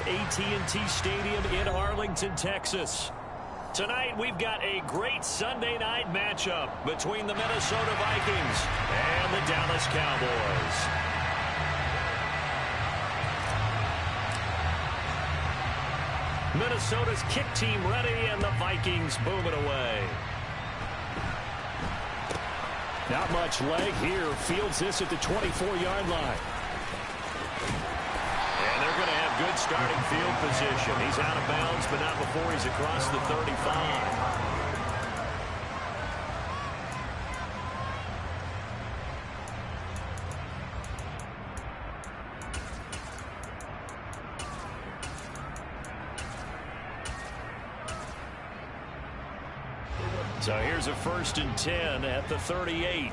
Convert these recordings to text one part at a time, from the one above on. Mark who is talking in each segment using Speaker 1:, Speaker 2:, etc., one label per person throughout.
Speaker 1: AT&T Stadium in Arlington, Texas. Tonight, we've got a great Sunday night matchup between the Minnesota Vikings and the Dallas Cowboys. Minnesota's kick team ready, and the Vikings boom it away. Not much leg here. Fields this at the 24-yard line. And they're going to have good starting field position. He's out of bounds, but not before he's across the 35. So here's a 1st and 10 at the 38.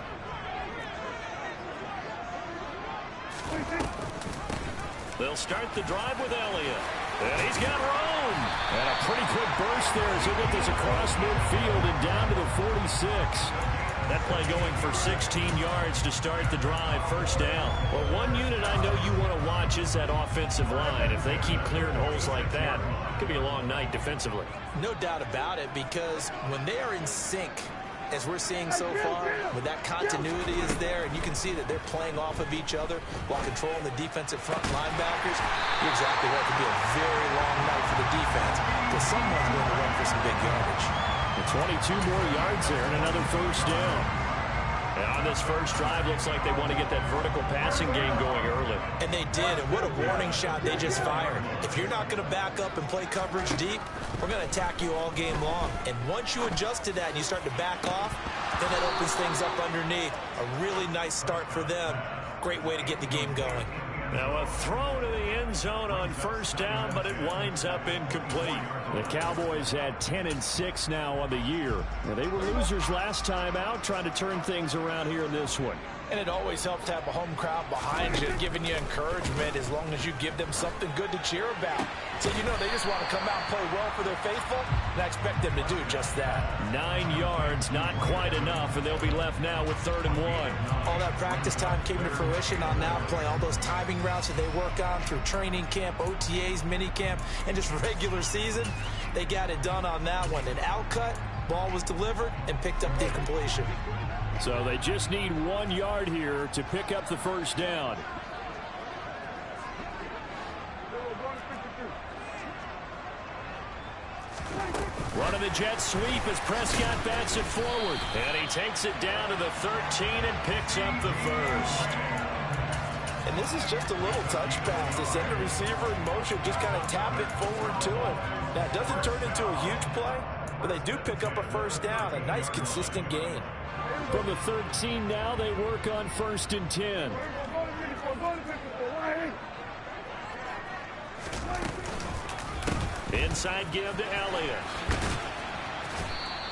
Speaker 1: They'll start the drive with Elliott. And he's got room. And a pretty quick burst there as he'll get this across midfield and down to the 46. That play going for 16 yards to start the drive, 1st down. Well, one unit I know you want to watch is that offensive line. If they keep clearing holes like that, it could be a long night defensively.
Speaker 2: No doubt about it, because when they are in sync, as we're seeing so far, when that continuity is there, and you can see that they're playing off of each other while controlling the defensive front linebackers, you're exactly right. It could be a very long night for the defense, because someone's going to run for some big yardage.
Speaker 1: 22 more yards there and another 1st down. And on this first drive, looks like they want to get that vertical passing game going early.
Speaker 2: And they did, and what a warning shot they just fired. If you're not going to back up and play coverage deep, we're going to attack you all game long. And once you adjust to that and you start to back off, then that opens things up underneath. A really nice start for them. Great way to get the game going.
Speaker 1: Now a throw to the end zone on 1st down, but it winds up incomplete. The Cowboys had 10-6 now on the year. Now, they were losers last time out, trying to turn things around here in this one.
Speaker 2: And it always helps to have a home crowd behind you, giving you encouragement as long as you give them something good to cheer about. So, you know, they just want to come out and play well for their faithful, and I expect them to do just that.
Speaker 1: 9 yards, not quite enough, and they'll be left now with 3rd and 1.
Speaker 2: All that practice time came to fruition on that play. All those timing routes that they work on through training camp, OTAs, minicamp, and just regular season, they got it done on that one. An out cut, ball was delivered, and picked up the completion.
Speaker 1: So they just need 1 yard here to pick up the 1st down. Running the jet sweep as Prescott bats it forward. And he takes it down to the 13 and picks up the 1st.
Speaker 2: And this is just a little touch pass. They send the receiver in motion, just kind of tap it forward to him. Now, it doesn't turn into a huge play, but they do pick up a 1st down, a nice consistent gain.
Speaker 1: From the 13 now, they work on 1st and 10. Inside give to Elliott.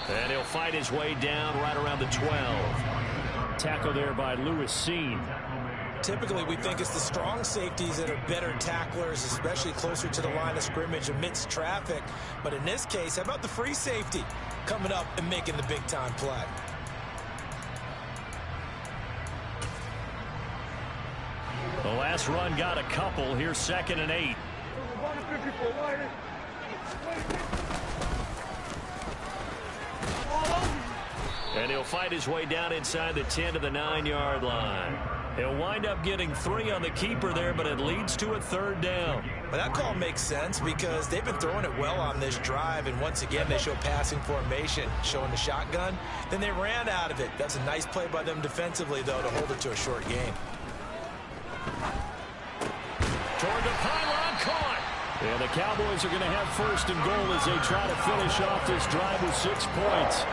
Speaker 1: And he'll fight his way down right around the 12. Tackle there by Lewis Seen.
Speaker 2: Typically, we think it's the strong safeties that are better tacklers, especially closer to the line of scrimmage amidst traffic. But in this case, how about the free safety coming up and making the big-time play?
Speaker 1: The last run got a couple. Here's 2nd and 8. And he'll fight his way down inside the 10 to the 9-yard line. He'll wind up getting 3 on the keeper there, but it leads to a 3rd down.
Speaker 2: Well, that call makes sense because they've been throwing it well on this drive, and once again they show passing formation, showing the shotgun. Then they ran out of it. That's a nice play by them defensively, though, to hold it to a short game.
Speaker 1: Toward the pylon, caught. And the Cowboys are going to have 1st and goal as they try to finish off this drive with 6 points.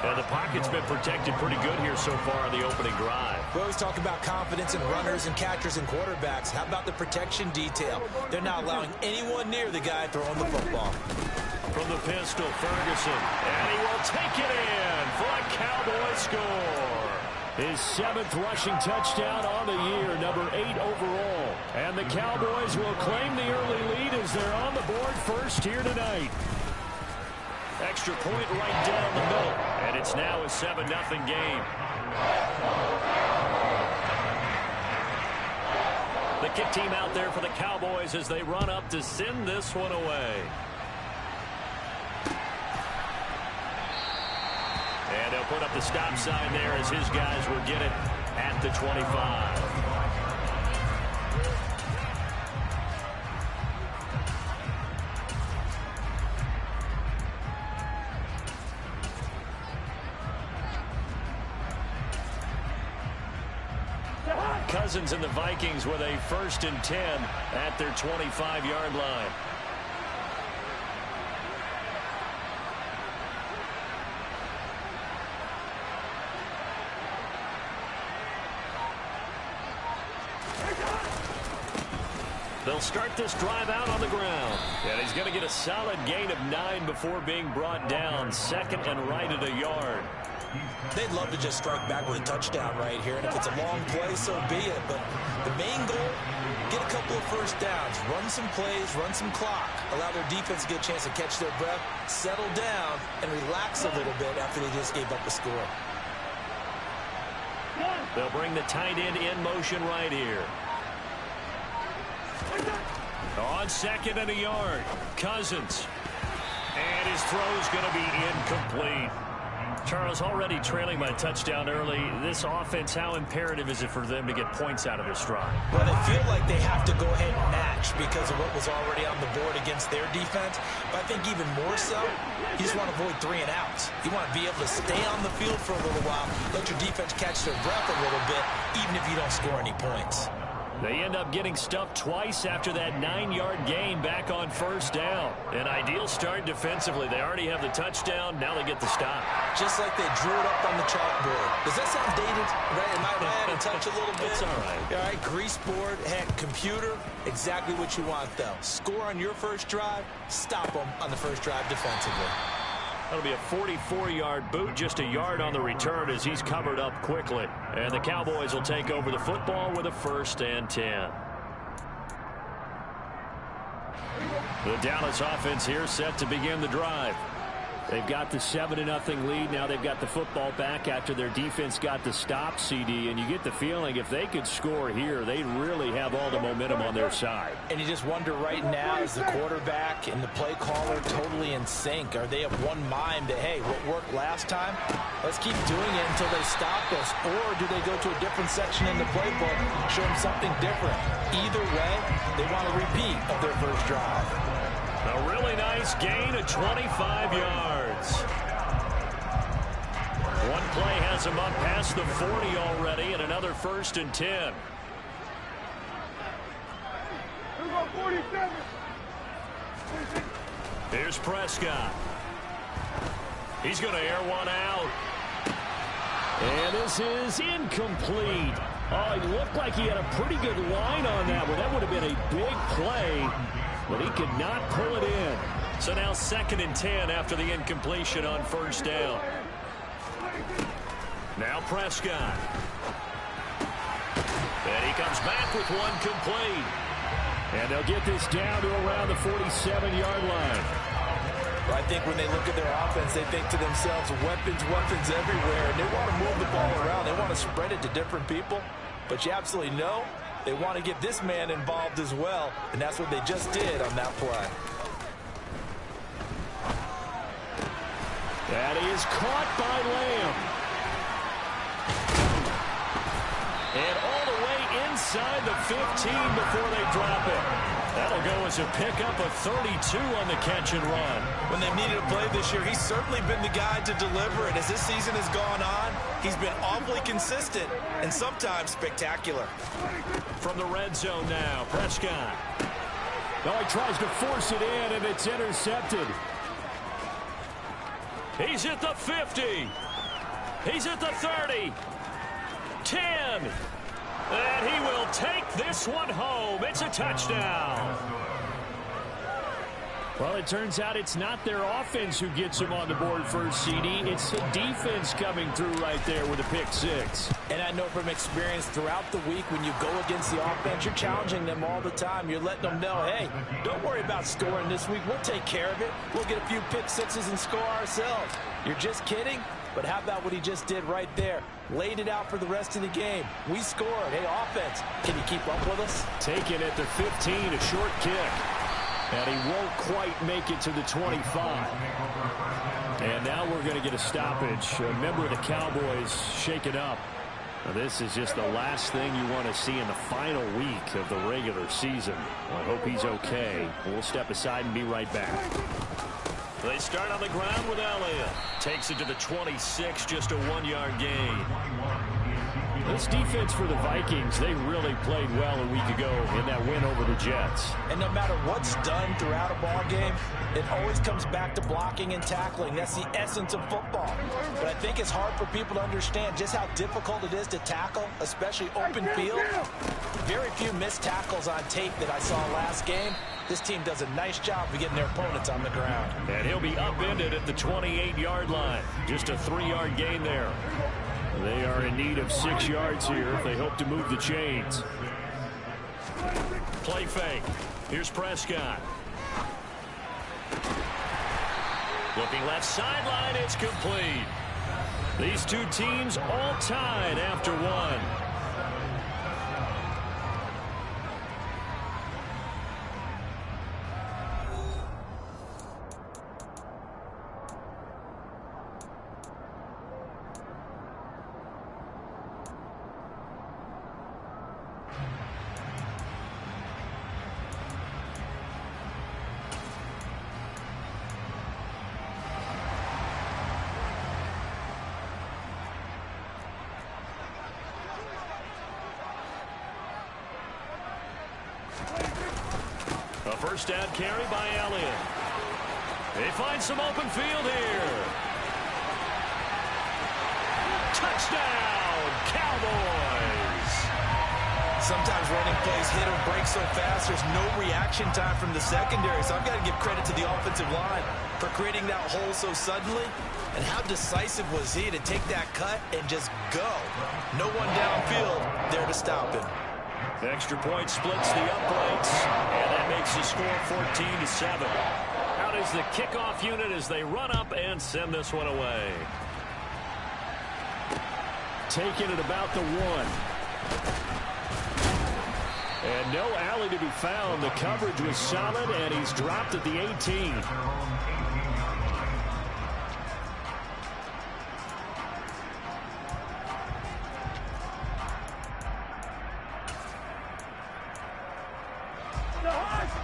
Speaker 1: And the pocket's been protected pretty good here so far on the opening drive.
Speaker 2: We always talk about confidence in runners and catchers and quarterbacks. How about the protection detail? They're not allowing anyone near the guy throwing the football.
Speaker 1: From the pistol, Ferguson. And he will take it in for a Cowboy score. His 7th rushing touchdown on the year, number 8 overall. And the Cowboys will claim the early lead as they're on the board first here tonight. Extra point right down the middle. And it's now a 7-0 game. The kick team out there for the Cowboys as they run up to send this one away. And they'll put up the stop sign there as his guys will get it at the 25. Cousins and the Vikings with a 1st and 10 at their 25-yard line. They'll start this drive out on the ground. And he's going to get a solid gain of 9 before being brought down. 2nd and right at a yard.
Speaker 2: They'd love to just strike back with a touchdown right here. And if it's a long play, so be it. But the main goal, get a couple of first downs. Run some plays, run some clock. Allow their defense to get a chance to catch their breath, settle down, and relax a little bit after they just gave up a score.
Speaker 1: They'll bring the tight end in motion right here. On 2nd and a yard, Cousins. And his throw's going to be incomplete. Charles, already trailing by a touchdown early. This offense, how imperative is it for them to get points out of this drive?
Speaker 2: Well, they feel like they have to go ahead and match because of what was already on the board against their defense. But I think even more so, you just want to avoid 3 and outs. You want to be able to stay on the field for a little while, let your defense catch their breath a little bit, even if you don't score any points.
Speaker 1: They end up getting stuffed twice after that 9-yard gain back on 1st down. An ideal start defensively. They already have the touchdown. Now they get the stop.
Speaker 2: Just like they drew it up on the chalkboard. Does that sound dated? Right? Am I adding a touch a little bit?
Speaker 1: It's all right.
Speaker 2: All right, grease board, heck, computer, exactly what you want, though. Score on your first drive, stop them on the first drive defensively.
Speaker 1: That'll be a 44-yard boot, just a yard on the return as he's covered up quickly. And the Cowboys will take over the football with a 1st and 10. The Dallas offense here set to begin the drive. They've got the 7-0 lead. Now they've got the football back after their defense got the stop, CD. And you get the feeling if they could score here, they really have all the momentum on their side.
Speaker 2: And you just wonder right now, is the quarterback and the play caller totally in sync? Are they of one mind that, hey, what worked last time, let's keep doing it until they stop us? Or do they go to a different section in the playbook, show them something different? Either way, they want a repeat of their first drive.
Speaker 1: A really nice gain of 25 yards. One play has him up past the 40 already, and another 1st and 10. Here's Prescott. He's going to air one out. And this is incomplete. Oh, he looked like he had a pretty good line on that one. That would have been a big play, but he could not pull it in. So now 2nd and 10 after the incompletion on 1st down. Now Prescott. And he comes back with one complete. And they'll get this down to around the 47-yard line.
Speaker 2: Well, I think when they look at their offense, they think to themselves, weapons everywhere. And they want to move the ball around. They want to spread it to different people. But you absolutely know they want to get this man involved as well. And that's what they just did on that play.
Speaker 1: That is caught by Lamb. And all the way inside the 15 before they drop it. That'll go as a pickup of 32 on the catch and run.
Speaker 2: When they've needed a play this year, he's certainly been the guy to deliver. And as this season has gone on, he's been awfully consistent and sometimes spectacular.
Speaker 1: From the red zone now, Prescott. Now he tries to force it in, and it's intercepted. He's at the 50. He's at the 30. 10. And he will take this one home. It's a touchdown. Well, it turns out it's not their offense who gets them on the board first, CD. It's the defense coming through right there with a pick six.
Speaker 2: And I know from experience throughout the week when you go against the offense, you're challenging them all the time. You're letting them know, hey, don't worry about scoring this week. We'll take care of it. We'll get a few pick sixes and score ourselves. You're just kidding? But how about what he just did right there? Laid it out for the rest of the game. We scored. Hey, offense, can you keep up with us?
Speaker 1: Taken at the 15, a short kick. And he won't quite make it to the 25. And now we're going to get a stoppage. A member of the Cowboys shaken up. Now, this is just the last thing you want to see in the final week of the regular season. Well, I hope he's okay. We'll step aside and be right back. They start on the ground with Elliott. Takes it to the 26, just a 1-yard gain. This defense for the Vikings, they really played well a week ago in that win over the Jets.
Speaker 2: And no matter what's done throughout a ball game, it always comes back to blocking and tackling. That's the essence of football. But I think it's hard for people to understand just how difficult it is to tackle, especially open field. Very few missed tackles on tape that I saw last game. This team does a nice job of getting their opponents on the ground.
Speaker 1: And he'll be upended at the 28-yard line. Just a 3-yard gain there. They are in need of 6 yards here if they hope to move the chains. Play fake. Here's Prescott. Looking left sideline, it's complete. These two teams all tied after one. A first down carry by Elliott. They find some open field here. Touchdown, Cowboys!
Speaker 2: Sometimes running plays hit or break so fast, there's no reaction time from the secondary. So I've got to give credit to the offensive line for creating that hole so suddenly. And how decisive was he to take that cut and just go? No one downfield there to stop him.
Speaker 1: Extra point splits the uprights, and that makes the score 14-7. Out is the kickoff unit as they run up and send this one away. Taking it about the 1. And no alley to be found. The coverage was solid, and he's dropped at the 18.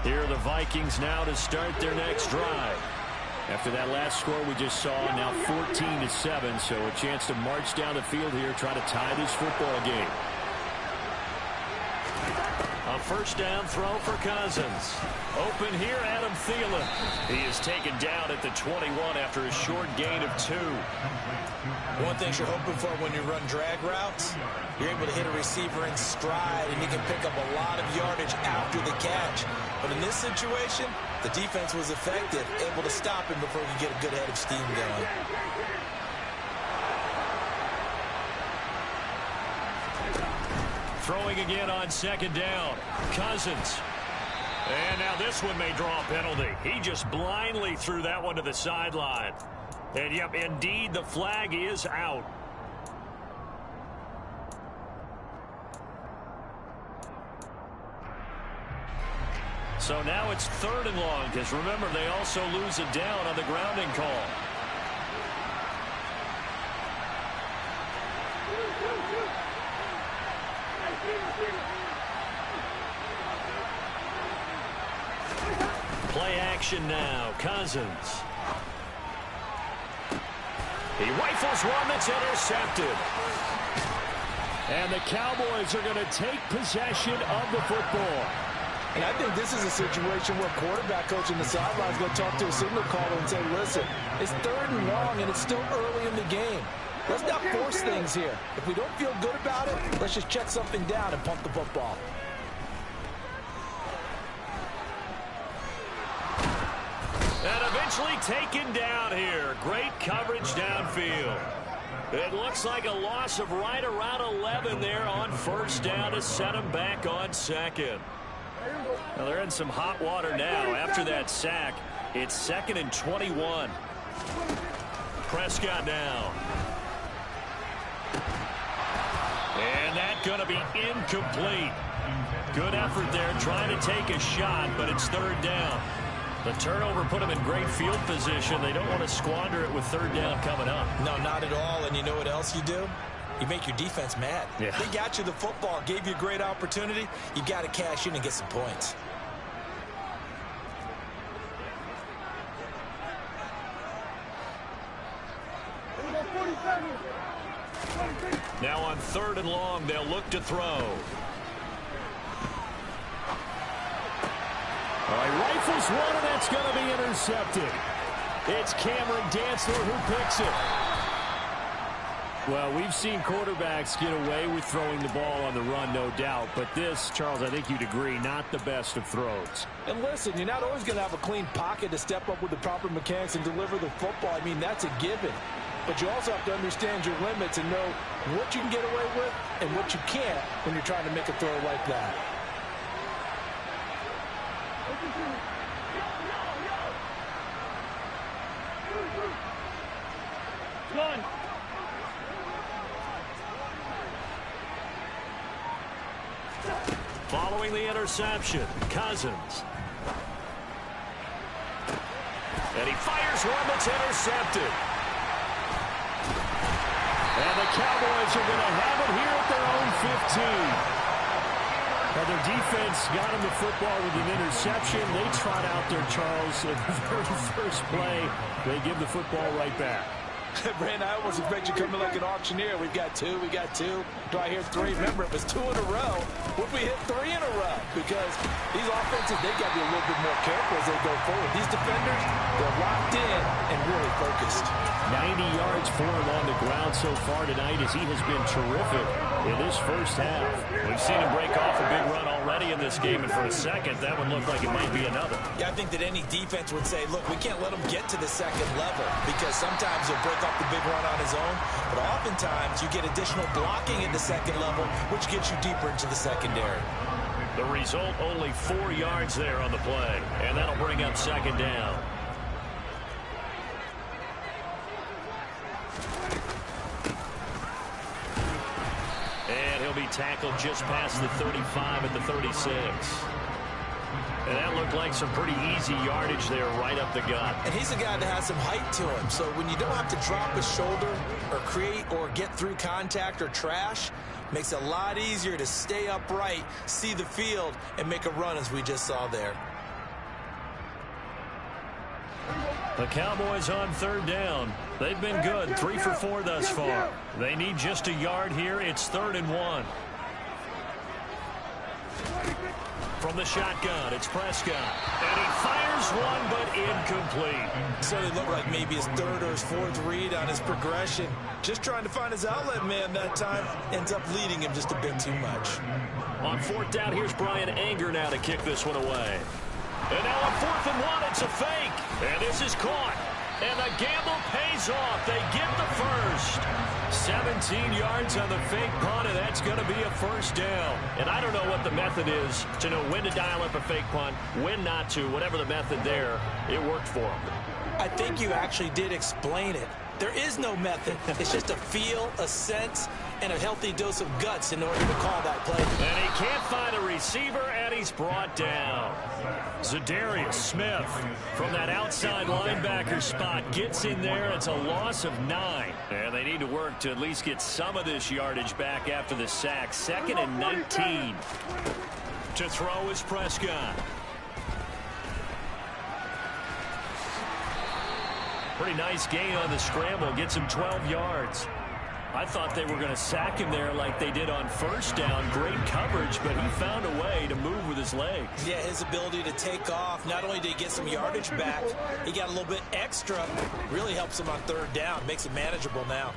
Speaker 1: Here are the Vikings now to start their next drive. After that last score we just saw, now 14-7, so a chance to march down the field here, try to tie this football game. A first down throw for Cousins. Open here, Adam Thielen. He is taken down at the 21 after a short gain of 2.
Speaker 2: One thing you're hoping for when you run drag routes, you're able to hit a receiver in stride, and you can pick up a lot of yardage after the catch. But in this situation, the defense was effective, able to stop him before he could get a good head of steam going.
Speaker 1: Throwing again on second down. Cousins. And now this one may draw a penalty. He just blindly threw that one to the sideline. And, yep, indeed, the flag is out. So now it's 3rd and long, because remember, they also lose it down on the grounding call. Play action now. Cousins. He rifles one that's intercepted. And the Cowboys are going to take possession of the football.
Speaker 2: And I think this is a situation where quarterback coach in the sideline is going to talk to a signal caller and say, listen, it's 3rd and long and it's still early in the game. Let's not force things here. If we don't feel good about it, let's just check something down and punt the football.
Speaker 1: And eventually taken down here. Great coverage downfield. It looks like a loss of right around 11 there on first down to set them back on second. Now they're in some hot water now after that sack. It's 2nd and 21. Prescott now. And that's going to be incomplete. Good effort there trying to take a shot, but it's third down. The turnover put them in great field position. They don't want to squander it with third down coming up.
Speaker 2: No, not at all. And you know what else you do? You make your defense mad.
Speaker 1: Yeah.
Speaker 2: They got you the football, gave you a great opportunity. You got to cash in and get some points.
Speaker 1: Now on 3rd and long, they'll look to throw. All right, rifles one, and that's going to be intercepted. It's Cameron Dantzler who picks it.
Speaker 3: Well, we've seen quarterbacks get away with throwing the ball on the run, no doubt. But this, Charles, I think you'd agree, not the best of throws.
Speaker 4: And listen, you're not always going to have a clean pocket to step up with the proper mechanics and deliver the football. I mean, that's a given. But you also have to understand your limits and know what you can get away with and what you can't when you're trying to make a throw like that. One.
Speaker 1: Following the interception, Cousins. And he fires one that's intercepted. And the Cowboys are going to have it here at their own 15. Now their defense got him the football with an interception. They trot out there, Charles, in the very first play. They give the football right back.
Speaker 4: Brandon, I almost expect you to come in like an auctioneer. We've got two. Do I hear three? Remember, it was 2 in a row. What if we hit 3 in a row? Because these offenses, they got to be a little bit more careful as they go forward. These defenders, they're locked in and really focused.
Speaker 1: 90 yards for him on the ground so far tonight as he has been terrific in this first half. We've seen him break off a big run already in this game, and for a second, that would look like it might be another.
Speaker 2: Yeah, I think that any defense would say, look, we can't let him get to the second level because sometimes he'll break off the big run on his own, but oftentimes you get additional blocking at the second level, which gets you deeper into the secondary.
Speaker 1: The result, only 4 yards there on the play, and that'll bring up second down. And he'll be tackled just past the 35 at the 36. And that looked like some pretty easy yardage there right up the gut.
Speaker 2: And he's a guy that has some height to him, so when you don't have to drop his shoulder or create or get through contact or trash, makes it a lot easier to stay upright, see the field, and make a run as we just saw there.
Speaker 1: The Cowboys on third down. They've been good, 3 for 4 thus far. They need just a yard here. It's 3rd and 1. From the shotgun, it's Prescott. And he fires one, but incomplete.
Speaker 2: So it looked like maybe his 3rd or his 4th read on his progression. Just trying to find his outlet man that time. Ends up leading him just a bit too much.
Speaker 1: On 4th down, here's Brian Anger now to kick this one away. And now on 4th and 1, it's a fake. And this is caught. And the gamble pays off. They get the first. 17 yards on the fake punt, and that's going to be a first down. And I don't know what the method is to know when to dial up a fake punt, when not to. Whatever the method there, it worked for them.
Speaker 2: I think you actually did explain it. There is no method. It's just a feel, a sense, and a healthy dose of guts in order to call that play.
Speaker 1: And he can't find a receiver, and he's brought down. Zadarius Smith from that outside linebacker spot gets in there. It's a loss of 9. And they need to work to at least get some of this yardage back after the sack. 2nd and 19. To throw is Prescott. Pretty nice gain on the scramble. Gets him 12 yards. I thought they were going to sack him there like they did on 1st down. Great coverage, but he found a way to move with his legs.
Speaker 2: Yeah, his ability to take off. Not only did he get some yardage back, he got a little bit extra. Really helps him on 3rd down. Makes it manageable now.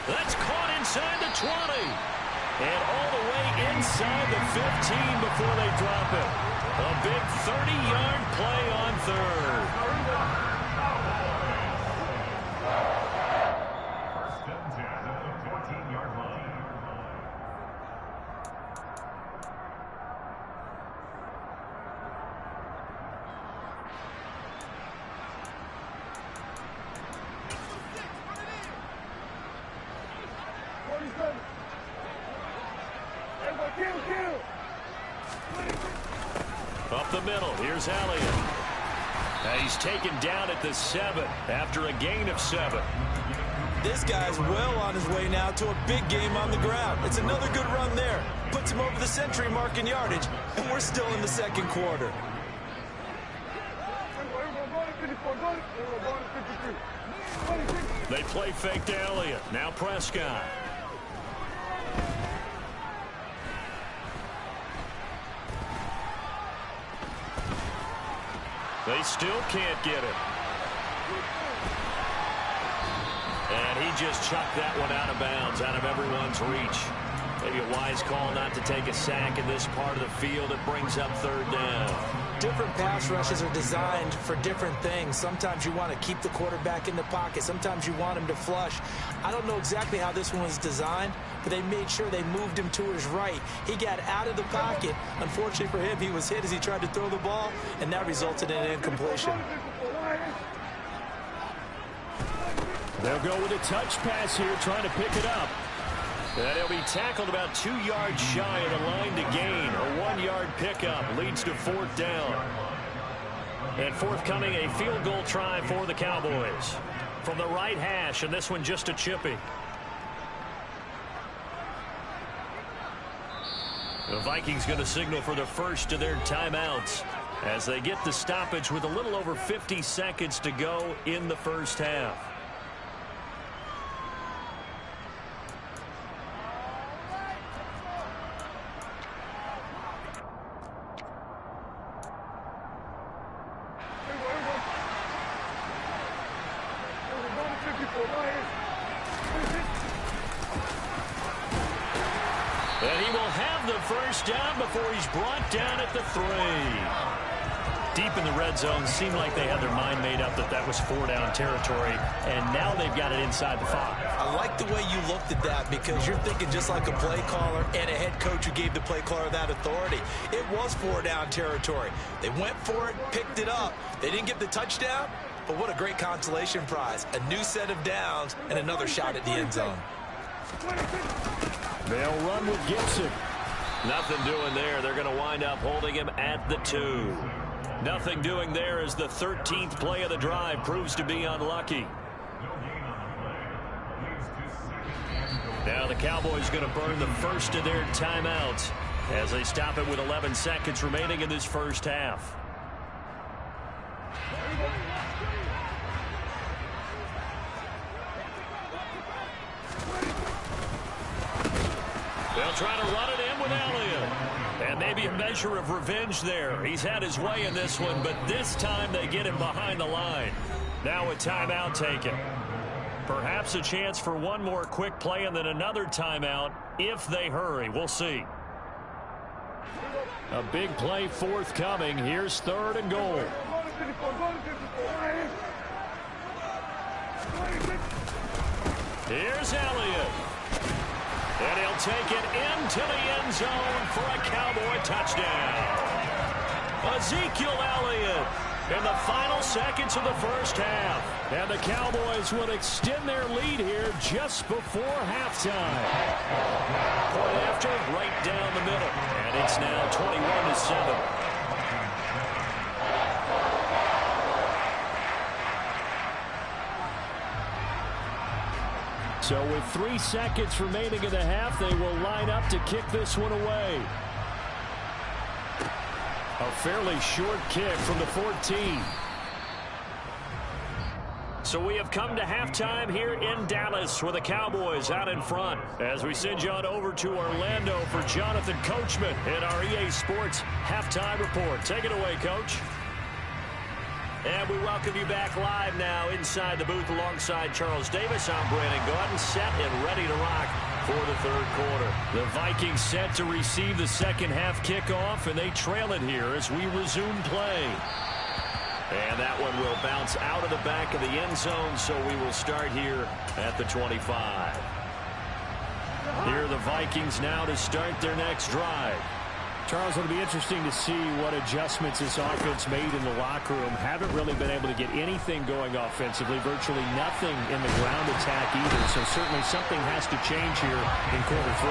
Speaker 1: That's caught inside the 20. And all the way inside the 15 before they drop it. A big 30-yard play on 3rd. Up the middle, here's Elliott. He's taken down at the 7 after a gain of 7.
Speaker 2: This guy's well on his way now to a big game on the ground. It's another good run there. Puts him over the century mark in yardage, and we're still in the second quarter.
Speaker 1: They play fake to Elliott. Now Prescott. They still can't get it. And he just chucked that one out of bounds, out of everyone's reach. Maybe a wise call not to take a sack in this part of the field. It brings up third down.
Speaker 2: Different pass rushes are designed for different things. Sometimes you want to keep the quarterback in the pocket. Sometimes you want him to flush. I don't know exactly how this one was designed, but they made sure they moved him to his right. He got out of the pocket. Unfortunately for him, he was hit as he tried to throw the ball, and that resulted in an incompletion.
Speaker 3: They'll go with a touch pass here, trying to pick it up.
Speaker 1: And he'll be tackled about 2 yards shy of the line to gain. A 1-yard pickup leads to fourth down. And forthcoming, a field goal try for the Cowboys. From the right hash, and this one just a chippy. The Vikings going to signal for the first of their timeouts as they get the stoppage with a little over 50 seconds to go in the first half. And he will have the first down before he's brought down at the 3. Deep in the red zone, seemed like they had their mind made up that was 4-down territory, and now they've got it inside the 5.
Speaker 2: I like the way you looked at that because you're thinking just like a play caller and a head coach who gave the play caller that authority. It was 4-down territory. They went for it, picked it up. They didn't get the touchdown, but what a great consolation prize. A new set of downs and another shot at the end zone.
Speaker 3: They'll run with Gibson.
Speaker 1: Nothing doing there. They're going to wind up holding him at the 2. Nothing doing there as the 13th play of the drive proves to be unlucky. Now the Cowboys going to burn the first of their timeouts as they stop it with 11 seconds remaining in this first half. They'll try to run it in with Elliott. And maybe a measure of revenge there. He's had his way in this one, but this time they get him behind the line. Now a timeout taken. Perhaps a chance for one more quick play and then another timeout if they hurry. We'll see.
Speaker 3: A big play forthcoming. Here's 3rd and goal.
Speaker 1: Here's Elliott. And he'll take it into the end zone for a Cowboy touchdown. Ezekiel Elliott in the final seconds of the first half.
Speaker 3: And the Cowboys will extend their lead here just before halftime.
Speaker 1: Point after, right down the middle. And it's now 21-7.
Speaker 3: So with 3 seconds remaining in the half, they will line up to kick this one away. A fairly short kick from the 14.
Speaker 1: So we have come to halftime here in Dallas with the Cowboys out in front. As we send you on over to Orlando for Jonathan Coachman in our EA Sports Halftime Report. Take it away, Coach. And we welcome you back live now inside the booth alongside Charles Davis. I'm Brandon Gaudin, set and ready to rock for the third quarter.
Speaker 3: The Vikings set to receive the second half kickoff, and they trail it here as we resume play.
Speaker 1: And that one will bounce out of the back of the end zone, so we will start here at the 25.
Speaker 3: Here are the Vikings now to start their next drive. Charles, it'll be interesting to see what adjustments this offense made in the locker room. Haven't really been able to get anything going offensively, virtually nothing in the ground attack either. So certainly something has to change here in quarter 3.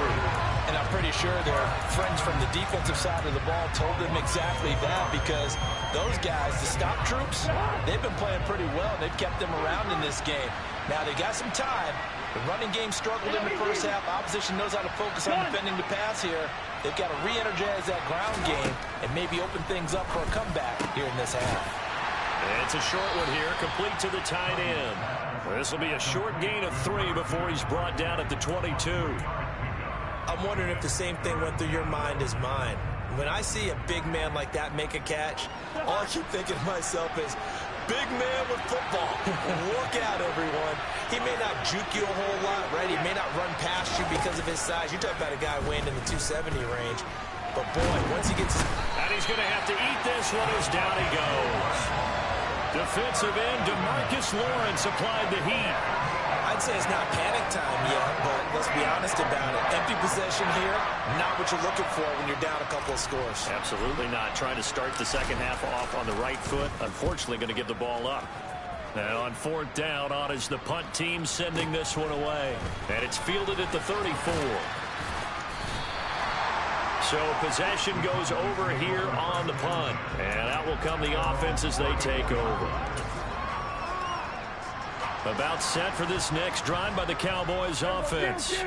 Speaker 2: And I'm pretty sure their friends from the defensive side of the ball told them exactly that, because those guys, the stop troops, they've been playing pretty well. They've kept them around in this game. Now they got some time. The running game struggled in the first half. Opposition knows how to focus on defending the pass here. They've got to re-energize that ground game and maybe open things up for a comeback here in this half.
Speaker 1: It's a short one here, complete to the tight end. This will be a short gain of 3 before he's brought down at the 22.
Speaker 2: I'm wondering if the same thing went through your mind as mine. When I see a big man like that make a catch, all I keep thinking to myself is, big man with football. Look out, everyone. He may not juke you a whole lot, right? He may not run past you because of his size. You talk about a guy weighing in the 270 range. But, boy, once he gets...
Speaker 1: And he's going to have to eat this one as down he goes. Defensive end DeMarcus Lawrence applied the heat.
Speaker 2: I'd say it's not panic time yet, but let's be honest about it. Empty possession here, not what you're looking for when you're down a couple of scores.
Speaker 1: Absolutely not. Trying to start the second half off on the right foot. Unfortunately, going to give the ball up. Now on 4th down, on is the punt team sending this one away. And it's fielded at the 34. So possession goes over here on the punt. And out will come the offense as they take over. About set for this next drive by the Cowboys offense.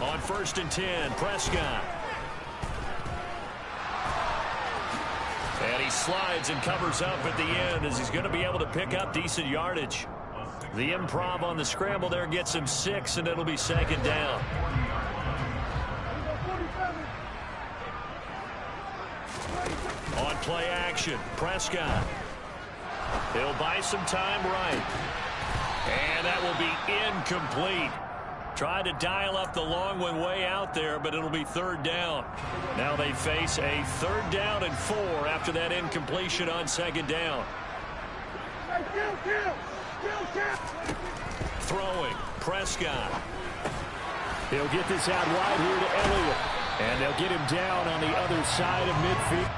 Speaker 1: On 1st and 10, Prescott. And he slides and covers up at the end as he's going to be able to pick up decent yardage. The improv on the scramble there gets him 6, and it'll be 2nd down. On play action, Prescott. He'll buy some time right. And that will be incomplete. Tried to dial up the long one way out there, but it'll be 3rd down. Now they face a 3rd down and 4 after that incompletion on 2nd down. Throwing, Prescott.
Speaker 3: He'll get this out wide here to Elliott. And they'll get him down on the other side of midfield.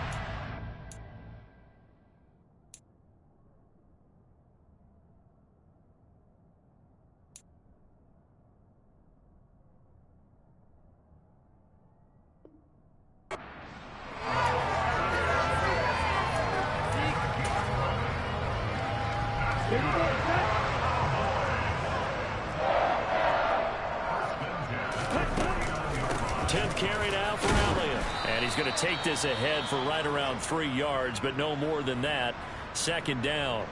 Speaker 1: Going to take this ahead for right around 3 yards, but no more than that. 2nd down.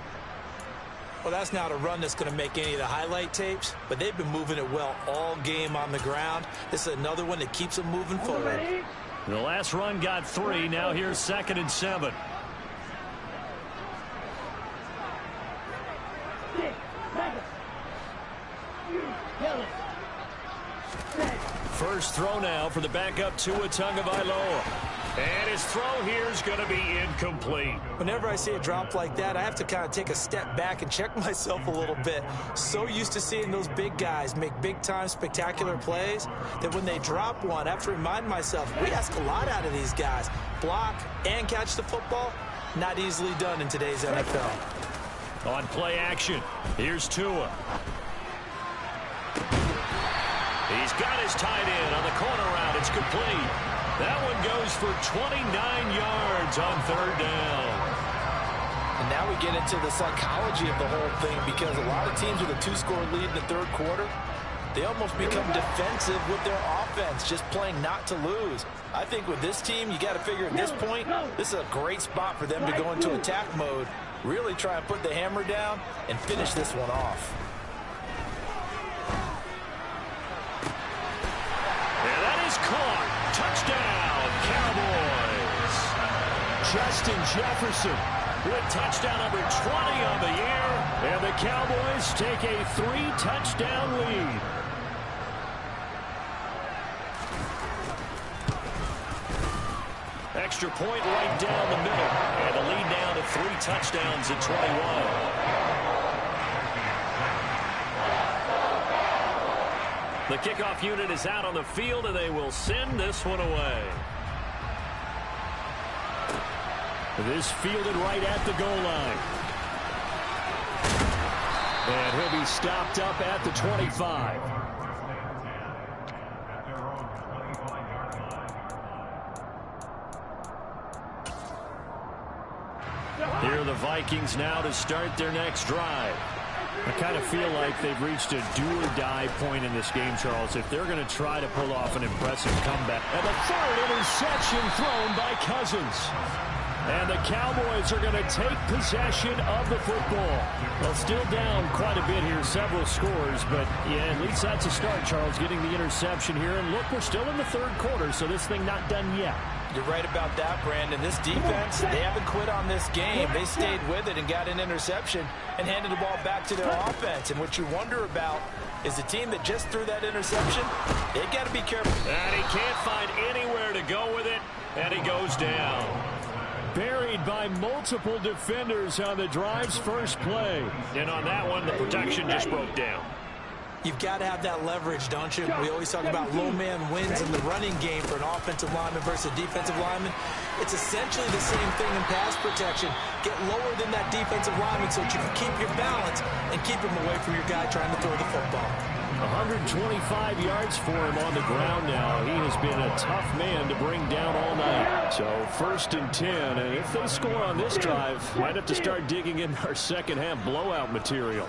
Speaker 2: Well, that's not a run that's going to make any of the highlight tapes, but they've been moving it well all game on the ground. This is another one that keeps them moving forward.
Speaker 1: The last run got 3. Now here's 2nd and 7. First throw now for the backup Tua Tagovailoa. And his throw here is going to be incomplete.
Speaker 2: Whenever I see a drop like that, I have to kind of take a step back and check myself a little bit. So used to seeing those big guys make big-time spectacular plays that when they drop one, I have to remind myself, we ask a lot out of these guys. Block and catch the football, not easily done in today's NFL.
Speaker 1: On play action, here's Tua. He's got his tight end on the corner route. It's complete. That one goes for 29 yards on 3rd down.
Speaker 2: And now we get into the psychology of the whole thing, because a lot of teams with a 2-score lead in the 3rd quarter, they almost become defensive with their offense, just playing not to lose. I think with this team, you got to figure at this point, this is a great spot for them to go into attack mode, really try and put the hammer down and finish this one off.
Speaker 1: Caught. Touchdown, Cowboys.
Speaker 3: Justin Jefferson
Speaker 1: with touchdown number 20 on the year.
Speaker 3: And the Cowboys take a 3-touchdown lead.
Speaker 1: Extra point right down the middle. And the lead down to 3 touchdowns at 21. The kickoff unit is out on the field, and they will send this one away.
Speaker 3: This fielded right at the goal line. And he'll be stopped up at the 25.
Speaker 1: Here are the Vikings now to start their next drive.
Speaker 3: I kind of feel like they've reached a do-or-die point in this game, Charles, if they're going to try to pull off an impressive comeback.
Speaker 1: And the third interception thrown by Cousins.
Speaker 3: And the Cowboys are going to take possession of the football. Well, still down quite a bit here, several scores, but yeah, at least that's a start, Charles, getting the interception here. And look, we're still in the third quarter, so this thing not done yet.
Speaker 2: You're right about that, Brandon. This defense, they haven't quit on this game. They stayed with it and got an interception and handed the ball back to their offense. And what you wonder about is the team that just threw that interception, they got to be careful.
Speaker 1: And he can't find anywhere to go with it, and he goes down.
Speaker 3: Buried by multiple defenders on the drive's first play.
Speaker 1: And on that one, the protection just broke down.
Speaker 2: You've got to have that leverage, don't you? We always talk about low man wins in the running game for an offensive lineman versus a defensive lineman. It's essentially the same thing in pass protection. Get lower than that defensive lineman so that you can keep your balance and keep him away from your guy trying to throw the football.
Speaker 3: 125 yards for him on the ground now. He has been a tough man to bring down all night. So 1st and 10, and if they score on this drive, might have to start digging in our second half blowout material.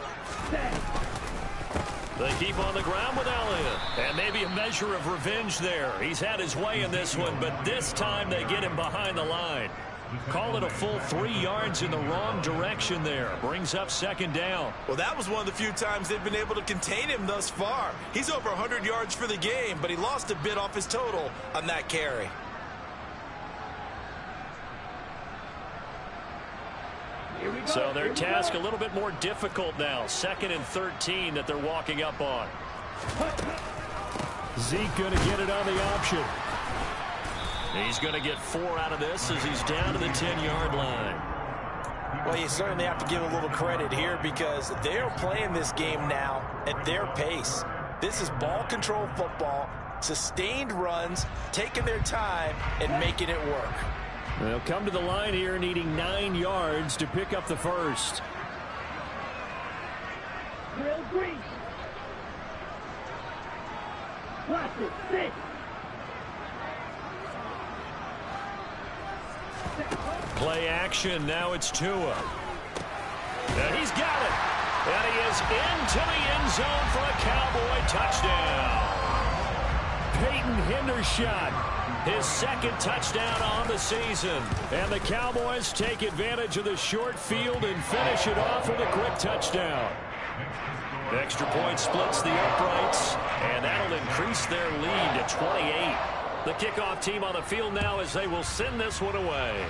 Speaker 1: They keep on the ground with Elliott. And maybe a measure of revenge there. He's had his way in this one, but this time they get him behind the line. Call it a full 3 yards in the wrong direction there. Brings up 2nd down.
Speaker 2: Well, that was one of the few times they've been able to contain him thus far. He's over 100 yards for the game, but he lost a bit off his total on that carry.
Speaker 1: So their task a little bit more difficult now. 2nd and 13 that they're walking up on.
Speaker 3: Zeke going to get it on the option.
Speaker 1: He's going to get 4 out of this as he's down to the 10-yard line.
Speaker 2: Well, you certainly have to give a little credit here because they're playing this game now at their pace. This is ball control football, sustained runs, taking their time, and making it work.
Speaker 3: They'll come to the line here needing 9 yards to pick up the first.
Speaker 5: Real green. Watch it. 6.
Speaker 1: Play action. Now it's Tua. And he's got it. And he is into the end zone for a Cowboy touchdown.
Speaker 3: Peyton Hendershot.
Speaker 1: His 2nd touchdown on the season.
Speaker 3: And the Cowboys take advantage of the short field and finish it off with a quick touchdown.
Speaker 1: Extra point splits the uprights, and that'll increase their lead to 28. The kickoff team on the field now as they will send this one away.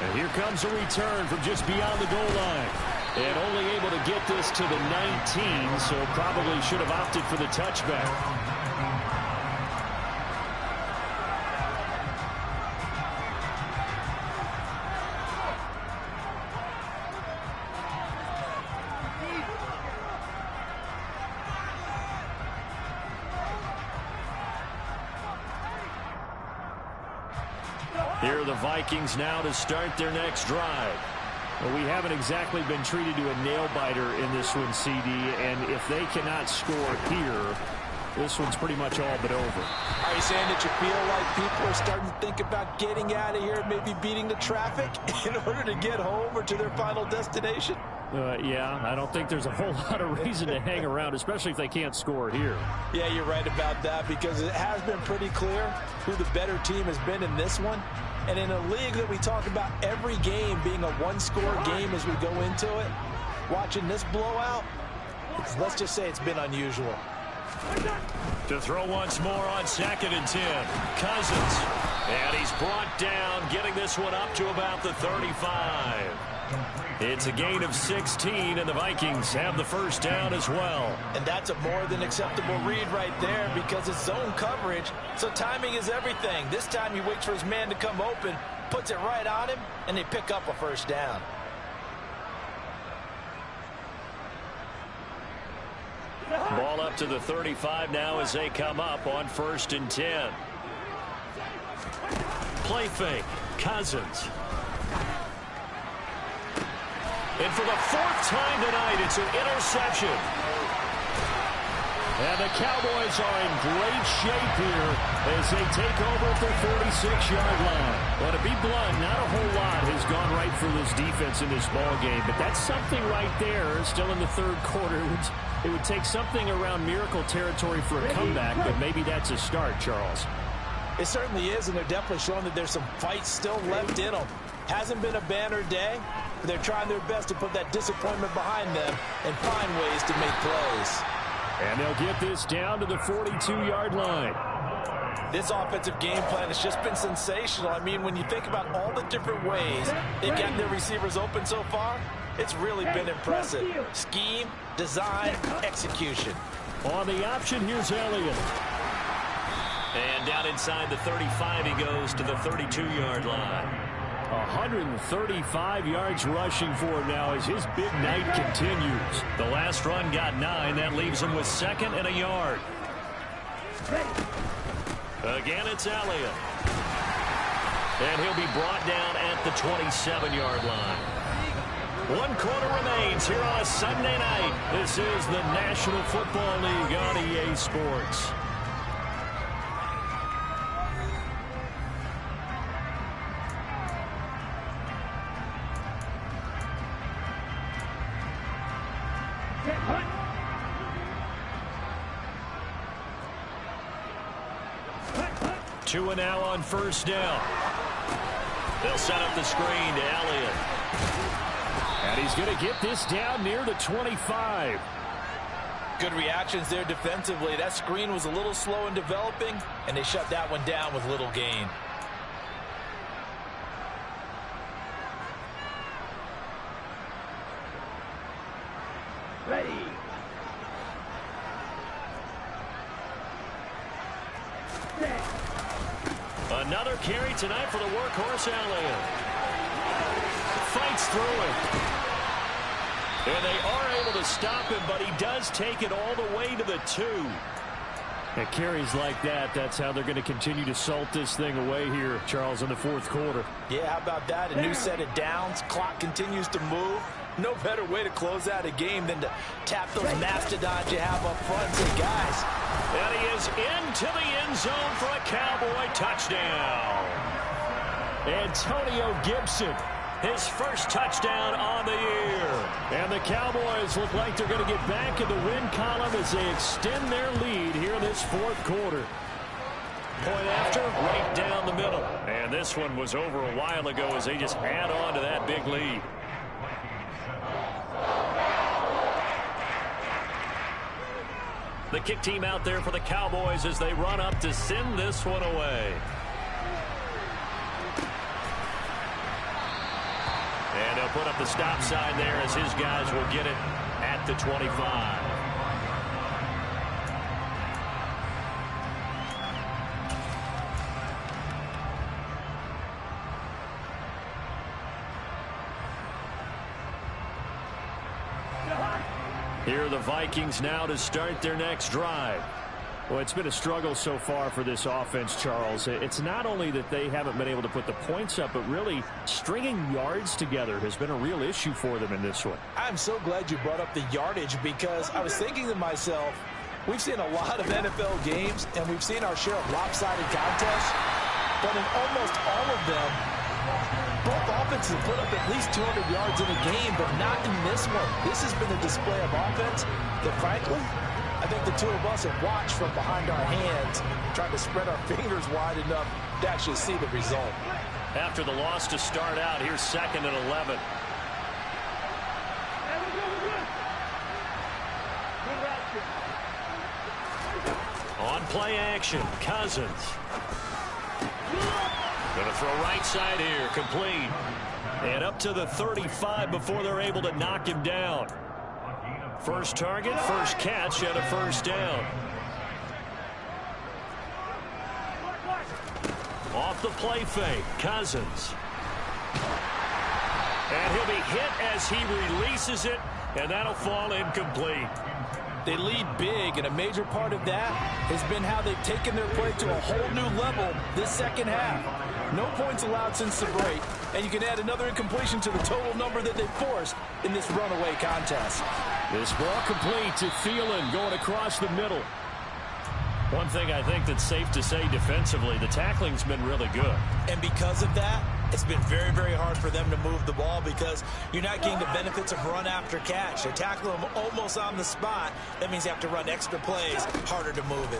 Speaker 3: And here comes a return from just beyond the goal line. And only able to get this to the 19, so probably should have opted for the touchback.
Speaker 1: Here are the Vikings now to start their next drive.
Speaker 3: Well, we haven't exactly been treated to a nail-biter in this one, CD, and if they cannot score here, this one's pretty much all but over.
Speaker 2: Are you saying that you feel like people are starting to think about getting out of here, maybe beating the traffic in order to get home or to their final destination?
Speaker 3: Yeah, I don't think there's a whole lot of reason to hang around, especially if they can't score here.
Speaker 2: Yeah, you're right about that because it has been pretty clear who the better team has been in this one. And in a league that we talk about every game being a one-score game as we go into it, watching this blowout, let's just say it's been unusual.
Speaker 1: To throw once more on 2nd and 10. Cousins. And he's brought down, getting this one up to about the 35. It's a gain of 16, and the Vikings have the first down as well.
Speaker 2: And that's a more than acceptable read right there because it's zone coverage, so timing is everything. This time he waits for his man to come open, puts it right on him, and they pick up a first down.
Speaker 1: Ball up to the 35 now as they come up on 1st and 10. Play fake. Cousins. And for the 4th time tonight, it's an interception. And the Cowboys are in great shape here as they take over at the 46-yard line. Well, to be blunt, not a whole lot has gone right for this defense in this ball game, but that's something right there. Still in the 3rd quarter. It would take something around miracle territory for a comeback, but maybe that's a start, Charles.
Speaker 2: It certainly is, and they're definitely showing that there's some fight still left in them. Hasn't been a banner day, but they're trying their best to put that disappointment behind them and find ways to make plays.
Speaker 3: And they'll get this down to the 42-yard line.
Speaker 2: This offensive game plan has just been sensational. I mean, when you think about all the different ways they've gotten their receivers open so far, it's really been impressive. Scheme, design, execution.
Speaker 3: On the option, here's Elliott.
Speaker 1: And down inside the 35, he goes to the 32-yard line.
Speaker 3: 135 yards rushing for him now as his big night continues.
Speaker 1: The last run got 9. That leaves him with 2nd and a yard. Again, it's Elliott. And he'll be brought down at the 27-yard line. 1 quarter remains here on a Sunday night. This is the National Football League on EA Sports. Two and now on 1st down. They'll set up the screen to Elliott.
Speaker 3: And he's going to get this down near the 25.
Speaker 2: Good reactions there defensively. That screen was a little slow in developing, and they shut that one down with little gain.
Speaker 5: Ready.
Speaker 1: Another carry tonight for the workhorse Elliott. Fights through it. And they are able to stop him, but he does take it all the way to the 2.
Speaker 3: At carries like that, that's how they're going to continue to salt this thing away here, Charles, in the 4th quarter.
Speaker 2: Yeah, how about that? A new set of downs. Clock continues to move. No better way to close out a game than to tap those mastodons you have up front and say, guys.
Speaker 1: And he is into the end zone for a Cowboy touchdown.
Speaker 3: Antonio Gibson,
Speaker 1: his 1st touchdown on the year.
Speaker 3: And the Cowboys look like they're going to get back in the win column as they extend their lead here in this 4th quarter.
Speaker 1: Point after, right down the middle. And this one was over a while ago as they just add on to that big lead. The kick team out there for the Cowboys as they run up to send this one away. And they'll put up the stop sign there as his guys will get it at the 25. Here are the Vikings now to start their next drive.
Speaker 3: Well, it's been a struggle so far for this offense, Charles. It's not only that they haven't been able to put the points up, but really stringing yards together has been a real issue for them in this one.
Speaker 2: I'm so glad you brought up the yardage because I was thinking to myself, we've seen a lot of NFL games and we've seen our share of lopsided contests, but in almost all of them, both offenses have put up at least 200 yards in a game, but not in this one. This has been a display of offense that, frankly, I think the two of us have watched from behind our hands, trying to spread our fingers wide enough to actually see the result.
Speaker 1: After the loss to start out, here's 2nd and 11. On play action, Cousins. Going to throw right side here, complete. And up to the 35 before they're able to knock him down. First target, first catch, and a 1st down. Off the play fake, Cousins. And he'll be hit as he releases it, and that'll fall incomplete.
Speaker 4: They lead big, and a major part of that has been how they've taken their play to a whole new level this second half. No points allowed since the break, and you can add another incompletion to the total number that they forced in this runaway contest.
Speaker 3: This ball complete to Thielen going across the middle. One thing I think that's safe to say defensively, the tackling's been really good.
Speaker 2: And because of that, it's been very, very hard for them to move the ball because you're not getting the benefits of run after catch. They tackle them almost on the spot. That means you have to run extra plays, harder to move it.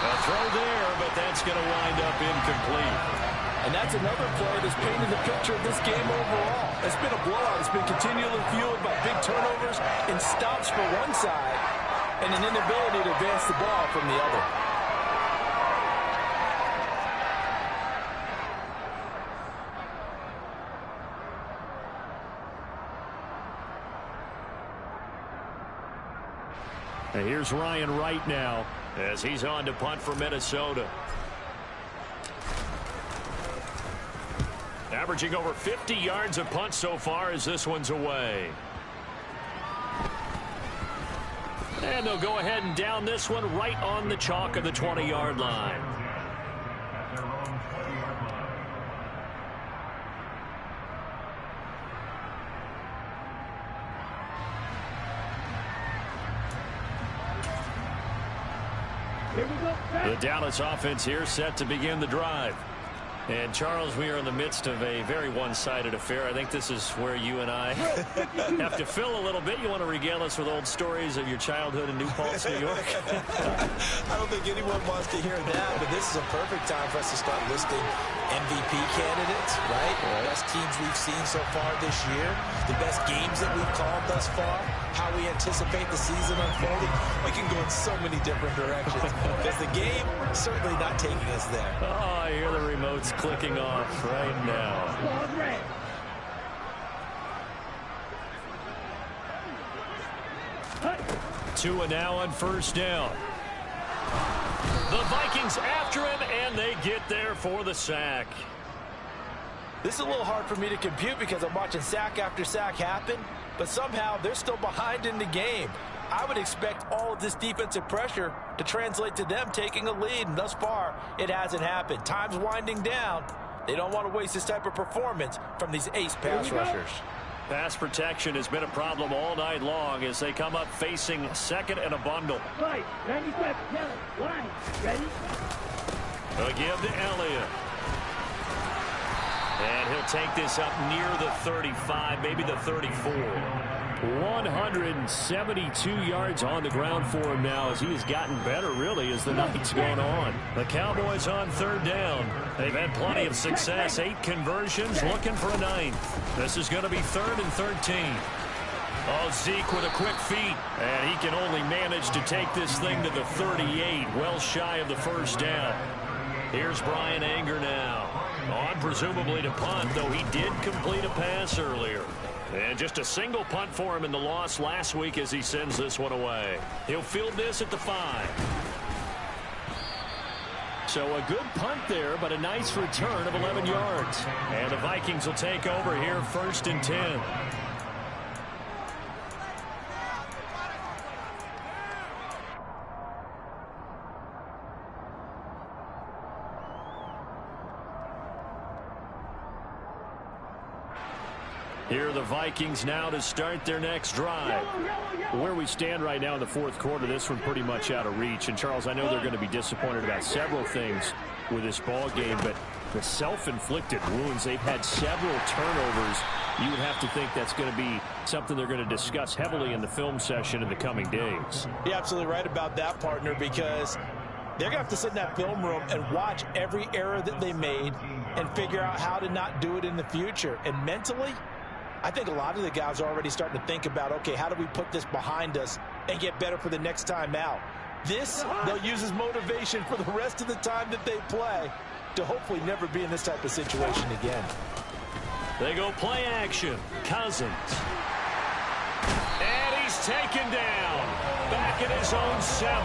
Speaker 3: A throw there, but that's going to wind up incomplete.
Speaker 4: And that's another play that's painted the picture of this game overall. It's been a blowout. It's been continually fueled by big turnovers and stops for one side and an inability to advance the ball from the other.
Speaker 3: And here's Ryan Wright now as he's on to punt for Minnesota. Averaging over 50 yards a punt so far as this one's away. And they'll go ahead and down this one right on the chalk of the 20-yard line. The Dallas offense here set to begin the drive. And, Charles, we are in the midst of a very one-sided affair. I think this is where you and I have to fill a little bit. You want to regale us with old stories of your childhood in New Paltz, New York?
Speaker 2: I don't think anyone wants to hear that, but this is a perfect time for us to start listing MVP candidates, right? The best teams we've seen so far this year, the best games that we've called thus far, how we anticipate the season unfolding. We can go in so many different directions because the game certainly not taking us there.
Speaker 3: Oh, I hear the remotes clicking off right now. Tua now on first down. The Vikings after him, and they get there for the sack.
Speaker 4: This is a little hard for me to compute because I'm watching sack after sack happen, but somehow they're still behind in the game. I would expect all of this defensive pressure to translate to them taking a lead, and thus far, it hasn't happened. Time's winding down. They don't want to waste this type of performance from these ace pass rushers.
Speaker 3: Pass protection has been a problem all night long as they come up facing second and a bundle.
Speaker 5: Right, ready, line, ready?
Speaker 3: A give to Elliott. And he'll take this up near the 35, maybe the 34. 172 yards on the ground for him now as he has gotten better, really, as the night's gone on. The Cowboys on third down. They've had plenty of success. 8 conversions, looking for a 9th. This is going to be 3rd and 13. Oh, Zeke with a quick feet. And he can only manage to take this thing to the 38, well shy of the first down. Here's Brian Anger now. On presumably to punt, though he did complete a pass earlier. And just a single punt for him in the loss last week as he sends this one away. He'll field this at the 5. So a good punt there, but a nice return of 11 yards. And the Vikings will take over here 1st and 10. Here are the Vikings now to start their next drive. Where we stand right now in the 4th quarter, this one pretty much out of reach. And, Charles, I know they're going to be disappointed about several things with this ball game, but the self-inflicted wounds, they've had several turnovers. You would have to think that's going to be something they're going to discuss heavily in the film session in the coming days.
Speaker 4: You're absolutely right about that, partner, because they're going to have to sit in that film room and watch every error that they made and figure out how to not do it in the future. And mentally, I think a lot of the guys are already starting to think about, okay, how do we put this behind us and get better for the next time out? This, they'll use as motivation for the rest of the time that they play to hopefully never be in this type of situation again.
Speaker 3: They go play action. Cousins. And he's taken down. Back at his own 7.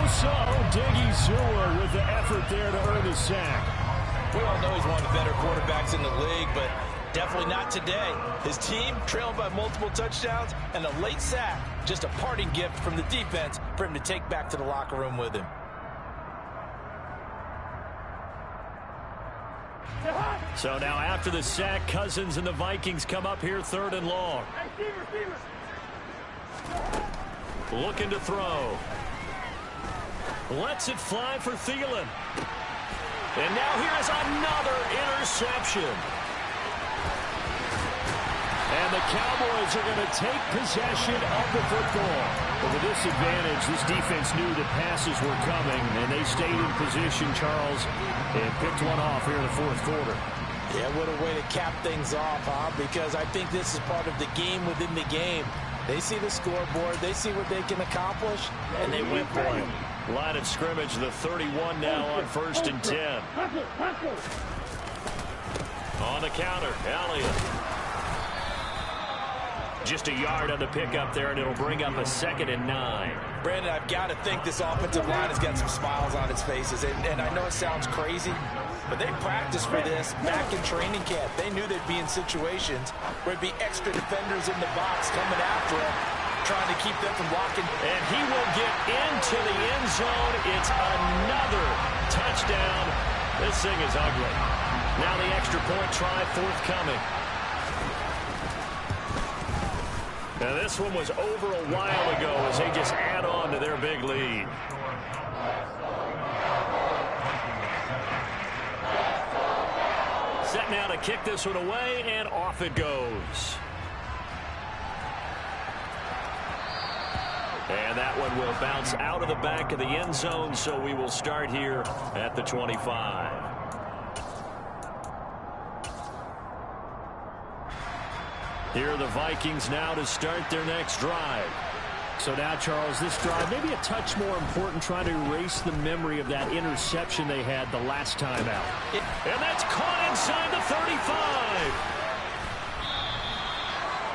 Speaker 3: Osa Odighizuwa with the effort there to earn the sack.
Speaker 4: We all know he's one of the better quarterbacks in the league, but
Speaker 2: Definitely not today. His team trailed by multiple touchdowns and a late sack. Just a parting gift from the defense for him to take back to the locker room with him.
Speaker 3: So now after the sack, Cousins and the Vikings come up here 3rd and long. Looking to throw. Lets it fly for Thielen. And now here is another interception. And the Cowboys are going to take possession of the football. With a disadvantage, this defense knew the passes were coming, and they stayed in position, Charles, and picked one off here in the 4th quarter.
Speaker 2: Yeah, what a way to cap things off, huh? Because I think this is part of the game within the game. They see the scoreboard, they see what they can accomplish, and they went for it.
Speaker 3: Line of scrimmage, the 31 now on 1st and 10. On the counter, Elliott. Just a yard on the pickup there, and it'll bring up a 2nd and 9.
Speaker 2: Brandon, I've got to think this offensive line has got some smiles on its faces. And I know it sounds crazy, but they practiced for this back in training camp. They knew they'd be in situations where it'd be extra defenders in the box coming after him, trying to keep them from blocking.
Speaker 3: And he will get into the end zone. It's another touchdown. This thing is ugly. Now the extra point try forthcoming. Now this one was over a while ago as they just add on to their big lead. Set now to kick this one away, and off it goes. And that one will bounce out of the back of the end zone, so we will start here at the 25. Here are the Vikings now to start their next drive. So now, Charles, this drive maybe a touch more important, trying to erase the memory of that interception they had the last time out. And that's caught inside the 35.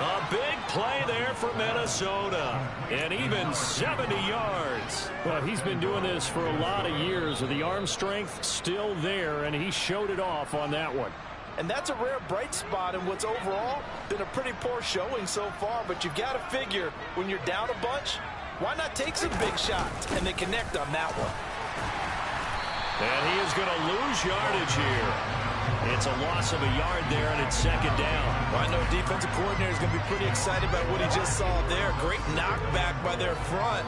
Speaker 3: A big play there for Minnesota. And even 70 yards. Well, he's been doing this for a lot of years. The arm strength still there, and he showed it off on that one.
Speaker 2: And that's a rare bright spot in what's overall been a pretty poor showing so far. But you've got to figure when you're down a bunch, why not take some big shots? And they connect on that one.
Speaker 3: And he is going to lose yardage here. It's a loss of a yard there, and it's 2nd down.
Speaker 2: Well, I know defensive coordinator is going to be pretty excited about what he just saw there. Great knockback by their front.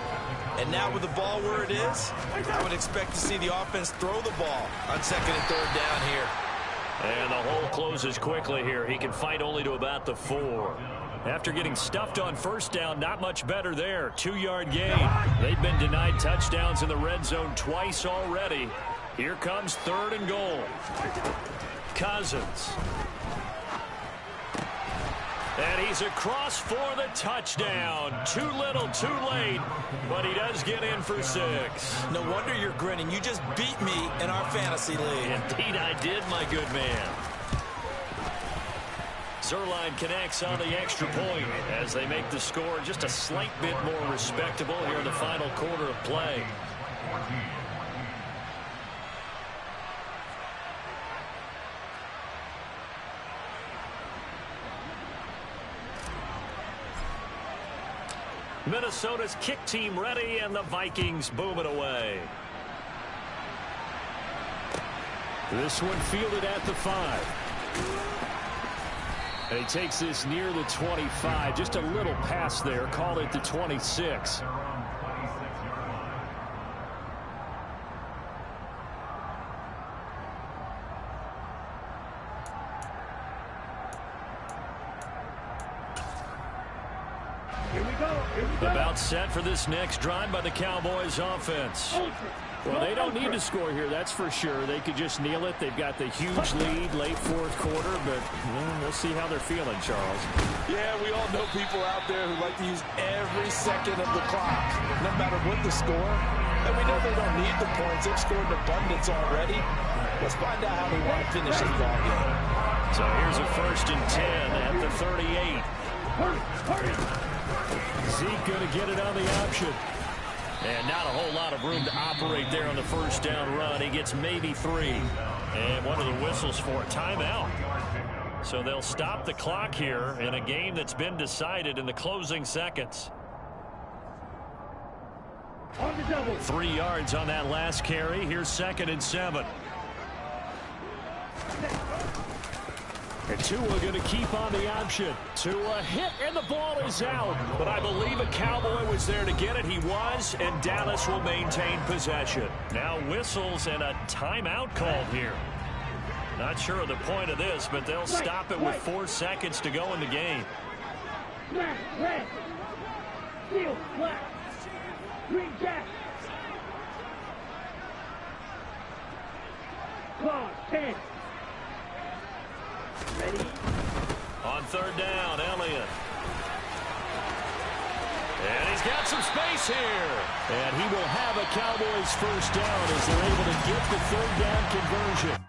Speaker 2: And now with the ball where it is, I would expect to see the offense throw the ball on 2nd and 3rd down here.
Speaker 3: And the hole closes quickly here. He can fight only to about the 4. After getting stuffed on 1st down, not much better there. 2-yard gain. They've been denied touchdowns in the red zone twice already. Here comes 3rd and goal. Cousins. And he's across for the touchdown. Too little, too late, but he does get in for 6.
Speaker 2: No wonder you're grinning. You just beat me in our fantasy league.
Speaker 3: Indeed I did, my good man. Zerline connects on the extra point as they make the score just a slight bit more respectable here in the final quarter of play. Minnesota's kick team ready, and the Vikings boom it away. This one fielded at the 5. And he takes this near the 25. Just a little pass there. Called it the 26. About set for this next drive by the Cowboys offense. Well, they don't need to score here, that's for sure. They could just kneel it. They've got the huge lead late 4th quarter, but we'll see how they're feeling, Charles.
Speaker 4: Yeah, we all know people out there who like to use every second of the clock, no matter what the score. And we know they don't need the points. They've scored in abundance already. Let's find out how they want to finish this ball game.
Speaker 3: So here's a 1st and 10 at the 38. Zeke going to get it on the option. And not a whole lot of room to operate there on the 1st down run. He gets maybe 3. And one of the whistles for a timeout.
Speaker 1: So they'll stop the clock here in a game that's been decided in the closing seconds.
Speaker 5: On the double.
Speaker 1: 3 yards on that last carry. Here's 2nd and 7.
Speaker 3: And Tua going to keep on the option. Tua hit, and the ball is out. But I believe a Cowboy was there to get it. He was, and Dallas will maintain possession.
Speaker 1: Now whistles and a timeout called here. Not sure of the point of this, but they'll stop it with 4 seconds to go in the game.
Speaker 5: Black, red. Steel, black. Green jack. Claw, 10. Ready?
Speaker 1: On 3rd down, Elliott. And he's got some space here.
Speaker 3: And he will have a Cowboys first down as they're able to get the 3rd down conversion.